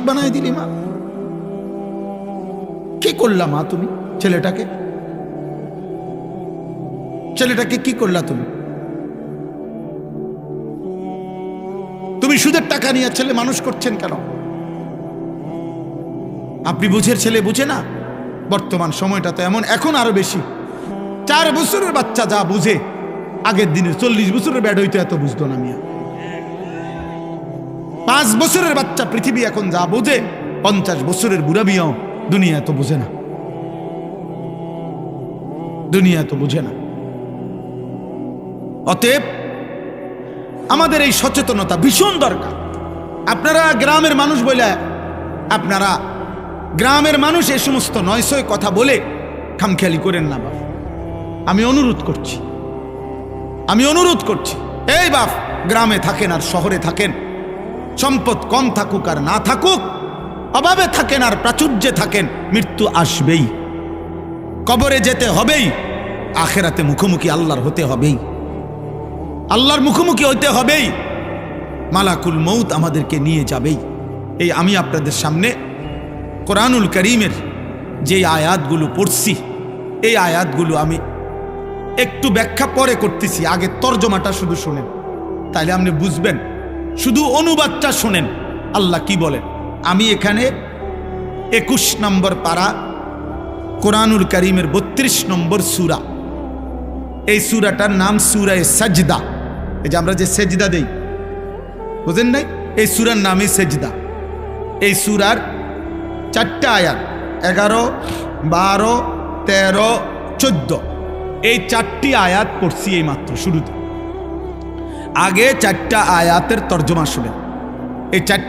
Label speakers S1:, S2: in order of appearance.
S1: বানাই দিলি মা। কি করলা মা তুমি ছেলেটাকে কি করলা তুমি? তুমি সুদের টাকা নিয়ে ছেলে মানুষ করছেন কেন? আপনি বুঝের ছেলে বুঝে না। বর্তমান সময়টা তো এমন, এখন আরো বেশি। 4 বছরের বাচ্চা যা বুঝে, আগের দিনে 40 বছরের ব্যাড হইতে এত বুঝতো না মিয়া। 5 বছরের বাচ্চা পৃথিবী এখন যা বোঝে, 50 বছরের বুড়া মিয়াও দুনিয়া এত বুঝে না, দুনিয়া এত বুঝে না। অতএব আমাদের এই সচেতনতা ভীষণ দরকার। আপনারা গ্রামের মানুষ বলে, আপনারা গ্রামের মানুষ এই সমস্ত নয়সয় কথা বলে খামখেয়ালি করেন না বাপ। আমি অনুরোধ করছি, এই বাপ, গ্রামে থাকেন আর শহরে থাকেন, সম্পদ কম থাকুক আর না থাকুক, অভাবে থাকেন আর প্রাচুর্যে থাকেন, মৃত্যু আসবেই, কবরে যেতে হবেই, আখেরাতে মুখোমুখি আল্লাহর হতে হবেই, আল্লাহর মুখোমুখি হইতে হবেই, মালাকুল মউত আমাদেরকে নিয়ে যাবেই। এই আমি আপনাদের সামনে কোরআনুল কারীমের যে আয়াতগুলো পড়ছি, এই আয়াতগুলো আমি একটু ব্যাখ্যা পরে করতেছি, আগে তর্জমাটা শুধু শুনেন, তাইলে আপনি বুঝবেন। শুধু অনুবাদটা শুনেন আল্লাহ কি বলেন। আমি এখানে 21 নম্বর পারা কোরআনুল কারীমের 32 নম্বর সূরা, এই সূরাটার নাম সূরা সাজদা। এই যে আমরা যে সেজদা দেই, বুঝেন নাই? এই সূরার নামই সেজদা। এই সূরার 4টা আয়াত, 11, 12, 13, 14, এই 4টি আয়াত পড়ছি এই মাত্র শুরুতে। আগে 4টা আয়াতের তর্জমা শুনেন। এই 4